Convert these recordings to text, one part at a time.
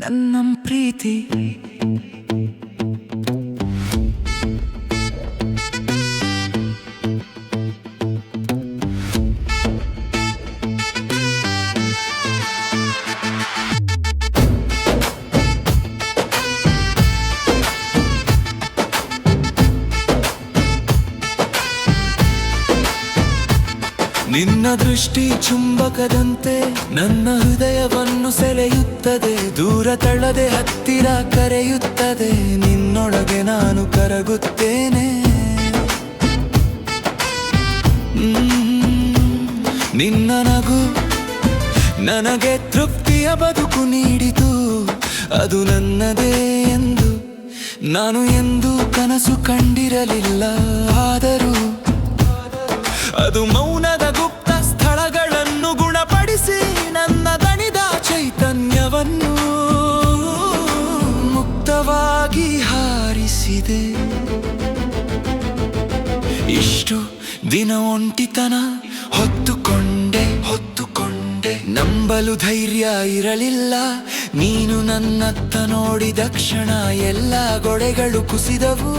ನನ್ನ ಪ್ರೀತಿ ನಿನ್ನ ದೃಷ್ಟಿ ಚುಂಬಕದಂತೆ ನನ್ನ ಹೃದಯವನ್ನು ಸೆಳೆಯುತ್ತದೆ. ದೂರ ತಳ್ಳದೆ ಹತ್ತಿರ ಕರೆಯುತ್ತದೆ. ನಿನ್ನೊಳಗೆ ನಾನು ಕರಗುತ್ತೇನೆ. ನಿನ್ನ ನಗು ನನಗೆ ತೃಪ್ತಿಯ ಬದುಕು ನೀಡಿತು. ಅದು ನನ್ನದೇ ಎಂದು ನಾನು ಎಂದೂ ಕನಸು ಕಂಡಿರಲಿಲ್ಲ. ಆದರೂ ಅದು ಮೌನದ ಗುಪ್ತ ಸ್ಥಳಗಳನ್ನು ಗುಣಪಡಿಸಿ ನನ್ನ ದಣಿದ ಚೈತನ್ಯವನ್ನು ಮುಕ್ತವಾಗಿ ಹಾರಿಸಿದೆ. ಇಷ್ಟು ದಿನ ಒಂಟಿತನ ಹೊತ್ತುಕೊಂಡೆ ನಂಬಲು ಧೈರ್ಯ ಇರಲಿಲ್ಲ. ನೀನು ನನ್ನತ್ತ ನೋಡಿದ ಕ್ಷಣ ಎಲ್ಲ ಗೋಡೆಗಳು ಕುಸಿದವು.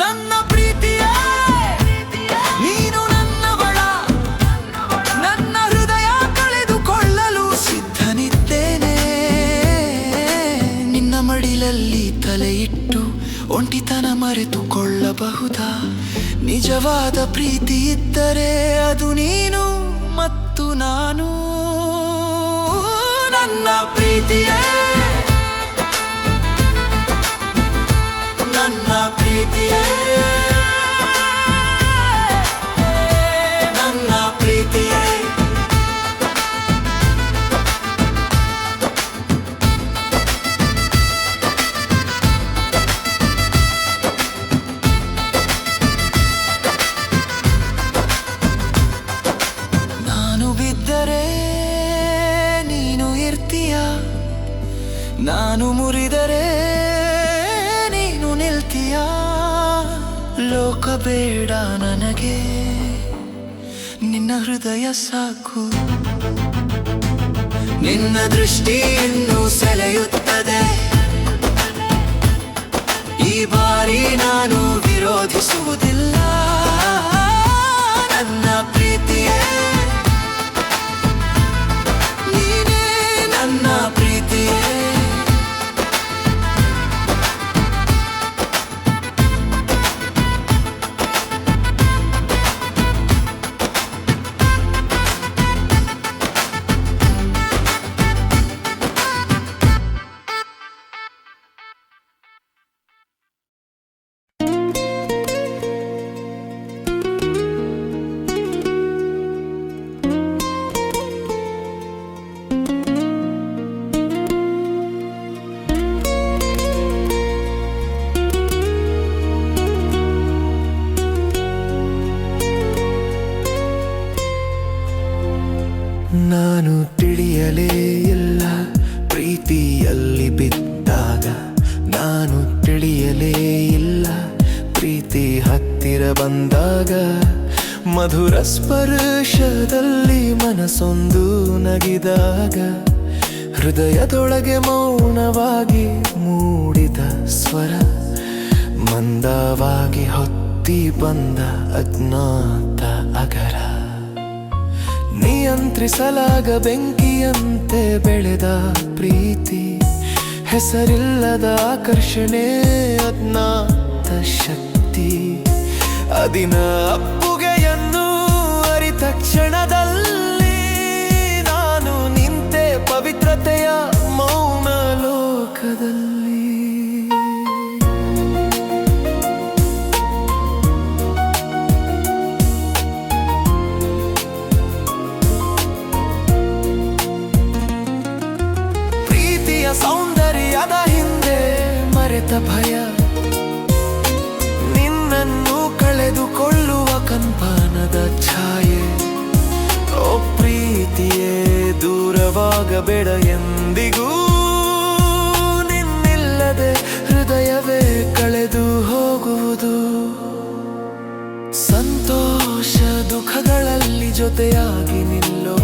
ನನ್ನ ಪ್ರೀತಿಯೇ ನೀನು ನನ್ನವಳ. ನನ್ನ ಹೃದಯ ಕಳೆದುಕೊಳ್ಳಲು ಸಿದ್ಧನಿದ್ದೇನೆ. ನಿನ್ನ ಮಡಿಲಲ್ಲಿ ತಲೆ ಇಟ್ಟು ಒಂಟಿತನ ಮರೆತುಕೊಳ್ಳಬಹುದಾ? ನಿಜವಾದ ಪ್ರೀತಿ ಇದ್ದರೆ ಅದು ನೀನು ಮತ್ತು ನಾನು. ನನ್ನ ಪ್ರೀತಿಯೇ ನನ್ನ ಪ್ರೀತಿಯೇ ನನ್ನ ಪ್ರೀತಿಯೇ ನಾನು ಬಿದ್ದರೆ ನೀನು ಇರ್ತೀಯ. ನಾನು ಮುರಿದರೆ ಲೋಕ ಬೇಡ ನನಗೆ, ನಿನ್ನ ಹೃದಯ ಸಾಕು. ನಿನ್ನ ದೃಷ್ಟಿಯನ್ನು ಸೆಳೆಯುತ್ತದೆ. ಈ ಬಾರಿ ನಾನು ವಿರೋಧಿಸುವುದಿಲ್ಲ. ನನ್ನ ಪ್ರೀತಿಯೇ ನೀನೇ ನನ್ನ ಪ್ರೀತಿಯೇ. ನಾನು ತಿಳಿಯಲೇ ಇಲ್ಲ ಪ್ರೀತಿಯಲ್ಲಿ ಬಿದ್ದಾಗ. ನಾನು ತಿಳಿಯಲೇ ಇಲ್ಲ ಪ್ರೀತಿ ಹತ್ತಿರ ಬಂದಾಗ. ಮಧುರ ಸ್ಪರ್ಶದಲ್ಲಿ ಮನಸ್ಸೊಂದು ನಗಿದಾಗ. ಹೃದಯದೊಳಗೆ ಮೌನವಾಗಿ ಮೂಡಿದ ಸ್ವರ ಮಂದವಾಗಿ ಹೊತ್ತಿ ಬಂದ ಅಜ್ಞಾತ ಅಗರ. ನಿಯಂತ್ರಿಸಲಾಗ ಬೆಂಕಿಯಂತೆ ಬೆಳೆದ ಪ್ರೀತಿ. ಹೆಸರಿಲ್ಲದ ಆಕರ್ಷಣೆ ಅಜ್ಞಾತ ಶಕ್ತಿ. ಅದಿನ ಅಪ್ಪುಗೆಯನ್ನು ಅರಿತ ಕ್ಷಣದಲ್ಲಿ ನಾನು ನಿಂತೆ ಪವಿತ್ರತೆಯ ಮೌನ ಲೋಕದಲ್ಲಿ. ಸೌಂದರ್ಯದ ಹಿಂದೆ ಮರೆತ ಭಯ. ನಿನ್ನನ್ನು ಕಳೆದುಕೊಳ್ಳುವ ಕಂಪನದ ಛಾಯೆ. ಓ ಪ್ರೀತಿಯೇ ದೂರವಾಗಬೇಡ ಎಂದಿಗೂ. ನಿನ್ನಿಲ್ಲದೆ ಹೃದಯವೇ ಕಳೆದು ಹೋಗುವುದು. ಸಂತೋಷ ದುಃಖಗಳಲ್ಲಿ ಜೊತೆಯಾಗಿ ನಿಲ್ಲೋ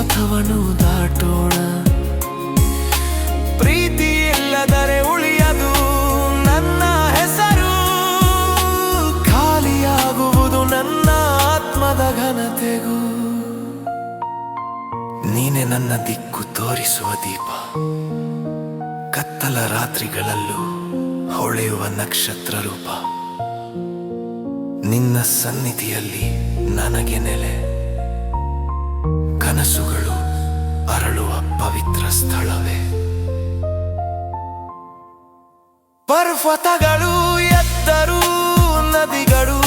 ಪಥವನ್ನು ದಾಟೋಣ. ಪ್ರೀತಿ ಇಲ್ಲದರೆ ಉಳಿಯದು ನನ್ನ ಹೆಸರು, ಖಾಲಿಯಾಗುವುದು ನನ್ನ ಆತ್ಮದ ಘನತೆಗೂ. ನೀನೆ ನನ್ನ ದಿಕ್ಕು ತೋರಿಸುವ ದೀಪ, ಕತ್ತಲ ರಾತ್ರಿಗಳಲ್ಲೂ ಹೊಳೆಯುವ ನಕ್ಷತ್ರ ರೂಪ. ನಿನ್ನ ಸನ್ನಿಧಿಯಲ್ಲಿ ನನಗೆ ನೆಲೆ, ಕನಸುಗಳು ಅರಳುವ ಪವಿತ್ರ ಸ್ಥಳವೇ. ಪರ್ವತಗಳು ಎದ್ದರು, ನದಿಗಳು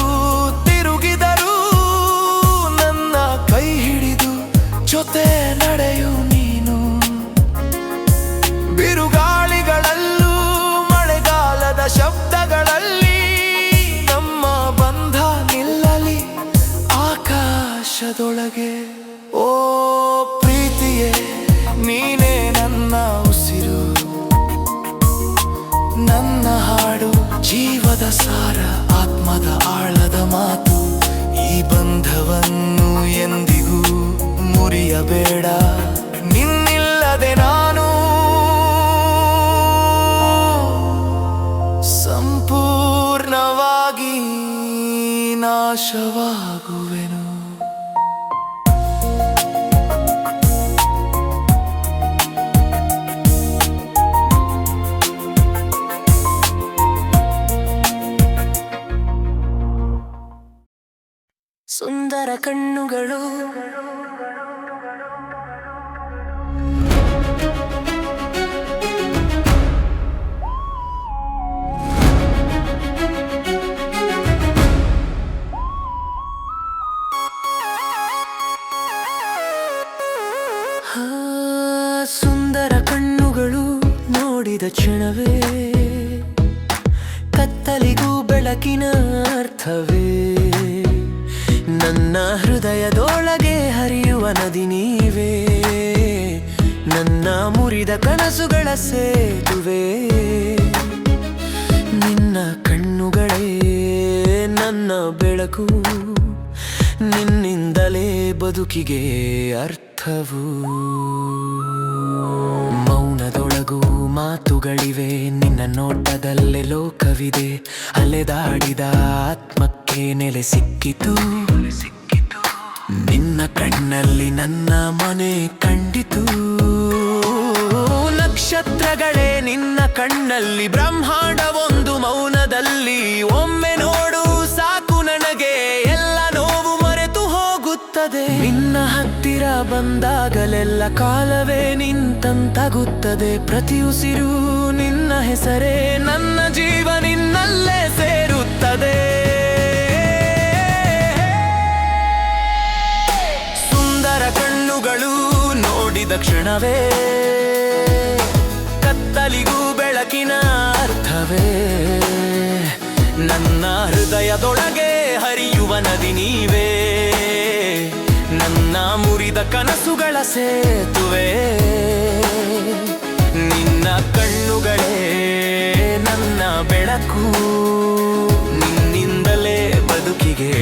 ತಿರುಗಿದರು, ನನ್ನ ಕೈ ಹಿಡಿದು ಜೊತೆ ನಡೆಯು ನೀನು. ಬಿರುಗಾಳಿಗಳಲ್ಲೂ ಮಳೆಗಾಲದ ಶಬ್ದಗಳಲ್ಲಿ ನಮ್ಮ ಬಂಧ ನಿಲ್ಲಲಿ ಆಕಾಶದೊಳಗೆ. ಓ ಪ್ರೀತಿಯೇ, ನೀನೇ ನನ್ನ ಉಸಿರು, ನನ್ನ ಹಾಡು, ಜೀವದ ಸಾರ, ಆತ್ಮದ ಆಳದ ಮಾತು. ಈ ಬಂಧವನ್ನು ಎಂದಿಗೂ ಮುರಿಯಬೇಡ, ನಿನ್ನಿಲ್ಲದೆ ನಾನು ಸಂಪೂರ್ಣವಾಗಿ ನಾಶವಾಗುವೆನು. ಸುಂದರ ಕಣ್ಣುಗಳು, ಸುಂದರ ಕಣ್ಣುಗಳು ನೋಡಿದ ಕ್ಷಣವೇ ಕತ್ತಲಿಗೂ ಬೆಳಕಿನ ಅರ್ಥವೇ. ನನ್ನ ಹೃದಯದೊಳಗೆ ಹರಿಯುವ ನದಿ ನೀವೇ, ನನ್ನ ಮುರಿದ ಕನಸುಗಳ ಸೇತುವೆ. ನಿನ್ನ ಕಣ್ಣುಗಳೇ ನನ್ನ ಬೆಳಕು, ನಿನ್ನಿಂದಲೇ ಬದುಕಿಗೆ ಅರ್ಥವು. ಮೌನದೊಳಗೂ ಮಾತುಗಳಿವೆ, ನಿನ್ನ ನೋಟದಲ್ಲೇ ಲೋಕವಿದೆ. ಅಲೆದಾಡಿದ ಆತ್ಮಕ್ಕೆ ನೆಲೆ ಸಿಕ್ಕಿತು, ನಿನ್ನ ಕಣ್ಣಲ್ಲಿ ನನ್ನ ಮನೆ ಕಂಡಿತು. ನಕ್ಷತ್ರಗಳೇ ನಿನ್ನ ಕಣ್ಣಲ್ಲಿ, ಬ್ರಹ್ಮಾಂಡ ಒಂದು ಮೌನದಲ್ಲಿ. ಒಮ್ಮೆ ನೋಡು ಸಾಕು ನನಗೆ, ಎಲ್ಲ ನೋವು ಮರೆತು ಹೋಗುತ್ತದೆ. ನಿನ್ನ ಹತ್ತಿರ ಬಂದಾಗಲೆಲ್ಲ ಕಾಲವೇ ನಿಂತಂತಾಗುತ್ತದೆ. ಪ್ರತಿ ಉಸಿರು ನಿನ್ನ ಹೆಸರೇ, ನನ್ನ ಜೀವ ನಿನ್ನಲ್ಲೇ ಸೇರುತ್ತದೆ. ಸುಂದರ ಕಣ್ಣುಗಳು ನೋಡಿದ ಕ್ಷಣವೇ ಕತ್ತಲಿಗೂ ಬೆಳಕಿನ ಅರ್ಥವೇ. ನನ್ನ ಹೃದಯದೊಳಗೆ ಹರಿಯುವ ನದಿ ನೀವೇ, ನನ್ನ ಮುರಿದ ಕನಸುಗಳ ಸೇತುವೆ. ನಿನ್ನ ಕಣ್ಣುಗಳೇ ನನ್ನ ಬೆಳಕು, ನಿನ್ನಿಂದಲೇ ಬದುಕಿಗೆ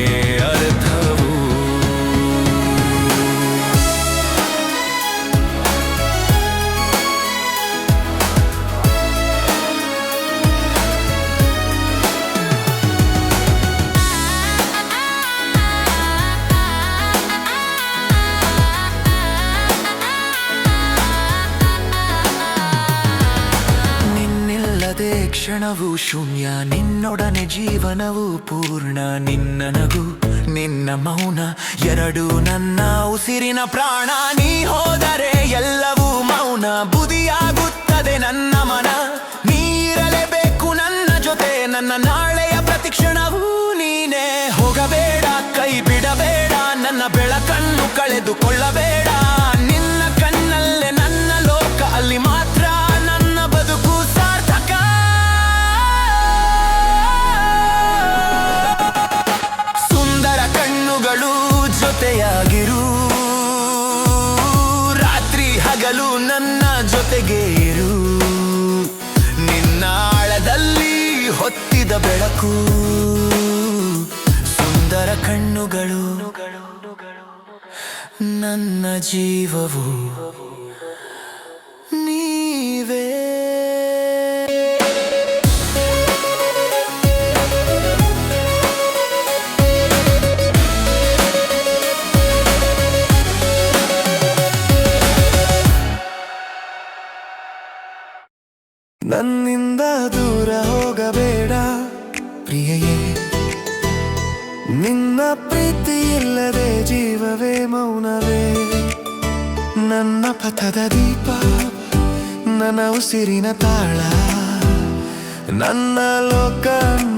ಅರ್ಥವು. ಕ್ಷಣವು ಶೂನ್ಯ, ನಿನ್ನೊಡನೆ ಜೀವನವು ಪೂರ್ಣ. ನಿನ್ನ ನಗು, ನಿನ್ನ ಮೌನ, ಎರಡು ನನ್ನ ಉಸಿರಿನ ಪ್ರಾಣ. ನೀ ಹೋದರೆ ಎಲ್ಲವೂ ಮೌನ, ಬುದಿಯಾಗುತ್ತದೆ ನನ್ನ ಮನ. ನೀರಲೇಬೇಕು ನನ್ನ ಜೊತೆ, ನನ್ನ ನಾಳೆಯ ಪ್ರತಿಕ್ಷಣವೂ ನೀನೇ. ಹೋಗಬೇಡ, ಕೈ ಬಿಡಬೇಡ, ನನ್ನ ಬೆಳಕನ್ನು ಕಳೆದುಕೊಳ್ಳಬೇಡ. ನಿನ್ನ ಕಣ್ಣಲ್ಲೇ ನನ್ನ ಲೋಕ, ಅಲ್ಲಿ ಮಾತ್ರ ನನ್ನ ಬದುಕು ಸಾರ್ಥಕ. ಸುಂದರ ಕಣ್ಣುಗಳು ಜೊತೆಯಾಗಿರು, ರಾತ್ರಿ ಹಗಲು ನನ್ನ ಜೊತೆಗೆ ಇರು. ನಿನ್ನ ಆಳದಲ್ಲಿ ಹೊತ್ತಿದ ಬೆಳಕು, ಸುಂದರ ಕಣ್ಣುಗಳು ನನ್ನ ಜೀವವು ನೀವೇ. ನನ್ನಿಂದ ದೂರ ಹೋಗಬೇಡ ಪ್ರಿಯೆಯೇ, ನಿನ್ನ ಪ್ರೀತಿ ಇಲ್ಲದೆ ಜೀವವೇ ಮೌನವೇ. ನನ್ನ ಪಥದ ದೀಪ, ನನ್ನ ಉಸಿರಿನ ತಾಳ, ನನ್ನ ಲೋಕ,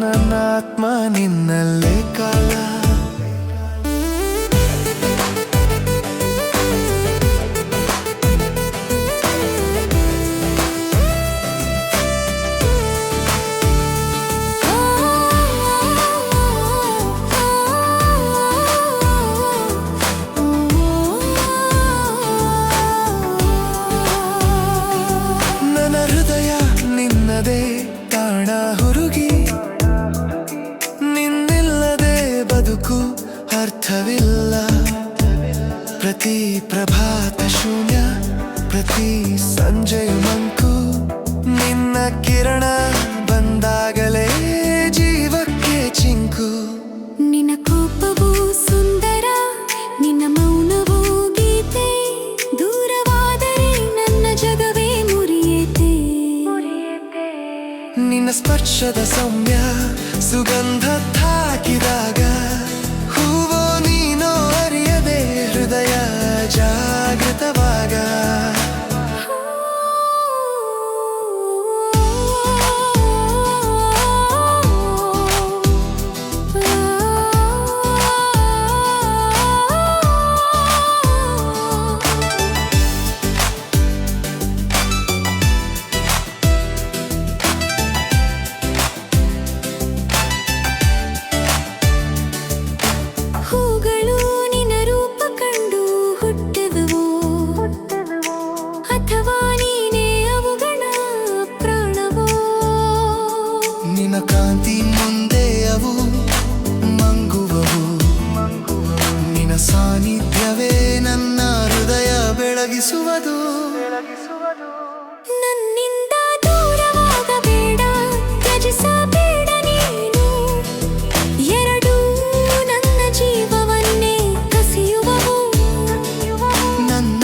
ನನ್ನ ಆತ್ಮ ನಿನ್ನಲ್ಲೇ ಕಾಲ. ತಾಣ ಹುರುಗಿ, ನಿನ್ನಿಲ್ಲದೆ ಬದುಕು ಅರ್ಥವಿಲ್ಲ. ಪ್ರತಿ ಪ್ರಭಾತ ಶೂನ್ಯ, ಪ್ರತಿ ಸಂಜೆಯು ಮಂಕು. ನಿನ್ನ ಕಿರಣ ಬಂದಾಗಲೇ ಜೀವಕ್ಕೆ ಚಿಂಕು. ನಿನ್ನ ಕೋಪವು ಸುಂದರ, ನಿನ್ನ ಮೌನವೂ ಗೀತೆ. ದೂರವಾದರೆ ನನ್ನ ಜಗವೇ ಮುರಿಯೇತೆ. ನಿನ್ನ ಸ್ಪರ್ಶದ ಸೌಮ್ಯ ಸುಗಂಧ ತಾಕಿದಾಗ, ಹೂವೋ ನೀನೋ ಅರಿಯದೆ ಹೃದಯ ಜಾಗೃತವಾಗ. ಹೂಗಳು ನಿನ್ನ ರೂಪ ಕಂಡು ಹುಟ್ಟುವವೋ, ಅಥವಾ ನೀನೇ ಅವುಗಳ ಪ್ರಾಣವೋ. ನಿನ್ನ ಕಾಂತಿ ಮುಂದೆ ಅವು ಮಂಗುವವು. ನಿನ್ನ ಸಾನ್ನಿಧ್ಯವೇ ನನ್ನ ಹೃದಯ ಬೆಳಗಿಸುವುದು. ನನ್ನಿಂದ ದೂರವಾಗಬೇಡ, ತ್ಯಜಿಸಬೇಡ ನೀನು. ಎರಡೂ ನನ್ನ ಜೀವವನ್ನೇ ಕಸಿಯುವವು. ನನ್ನ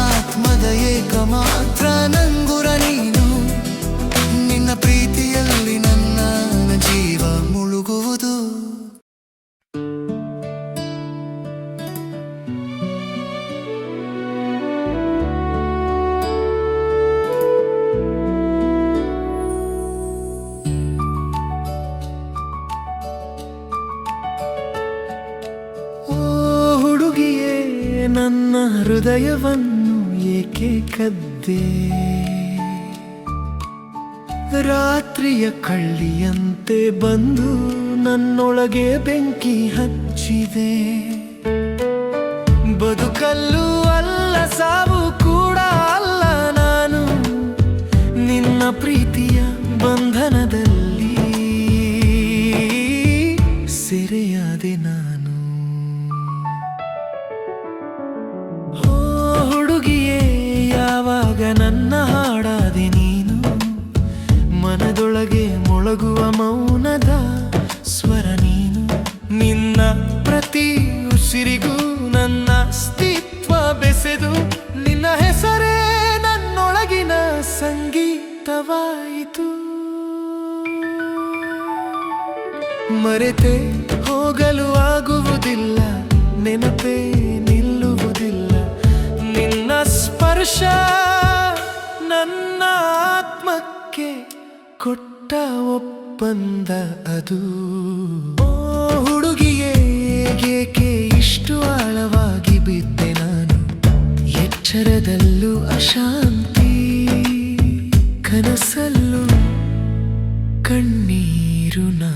ಆತ್ಮದ ಏಕಮಾತ್ರ ನಂಗುರ ನೀನು. ನಿನ್ನ ಪ್ರೀತಿಯಲ್ಲಿ ನನ್ನ ಜೀವ ಮುಳುಗುವುದು. ಹುಡುಗಿಯೇ, ನನ್ನ ಹೃದಯವನ್ನು ಏಕೆ ಕದ್ದೆ? ರಾತ್ರಿಯ ಕಳ್ಳಿಯಂತೆ ಬಂದು ನನ್ನೊಳಗೆ ಬೆಂಕಿ ಹಚ್ಚಿದೆ. ಬದುಕಲ್ಲೂ ಅಲ್ಲ, ಸಾವು ಕೂಡ ಅಲ್ಲ ನಾನು. ನಿನ್ನ ಪ್ರೀತಿಯ ಬಂಧನದಲ್ಲಿ ಸೆರೆಯಾದೆ ನಾನು. ಹುಡುಗಿಯೇ, ಯಾವಾಗ ನನ್ನ ಹಾಡಾದೆ ನೀನು. ಮನದೊಳಗೆ ಮೊಳಗುವ ಮೌನದ ಸ್ವರ ನೀನು. ನಿನ್ನ ಪ್ರತಿ ಉಸಿರಿಗೂ ನನ್ನ ಅಸ್ತಿತ್ವ ಬೆಸೆದು, ನಿನ್ನ ಹೆಸರೇ ನನ್ನೊಳಗಿನ ಸಂಗೀತವಾಯಿತು. ಮರೆತೆ ಹೋಗಲು ಆಗುವುದಿಲ್ಲ, ನೆನಪೇ ನಿಲ್ಲುವುದಿಲ್ಲ. ನಿನ್ನ ಸ್ಪರ್ಶ ನನ್ನ ಆತ್ಮಕ್ಕೆ ಕೊಟ್ಟ ಒಪ್ಪಂದ ಅದು. ಓ ಹುಡುಗಿಯೇ, ಏಕೆ ಇಷ್ಟು ಆಳವಾಗಿ ಬಿದ್ದೆ ನಾನು? ಎಚ್ಚರದಲ್ಲೂ ಅಶಾಂತಿ, ಕನಸಲ್ಲೂ ಕಣ್ಣೀರು ನಾ.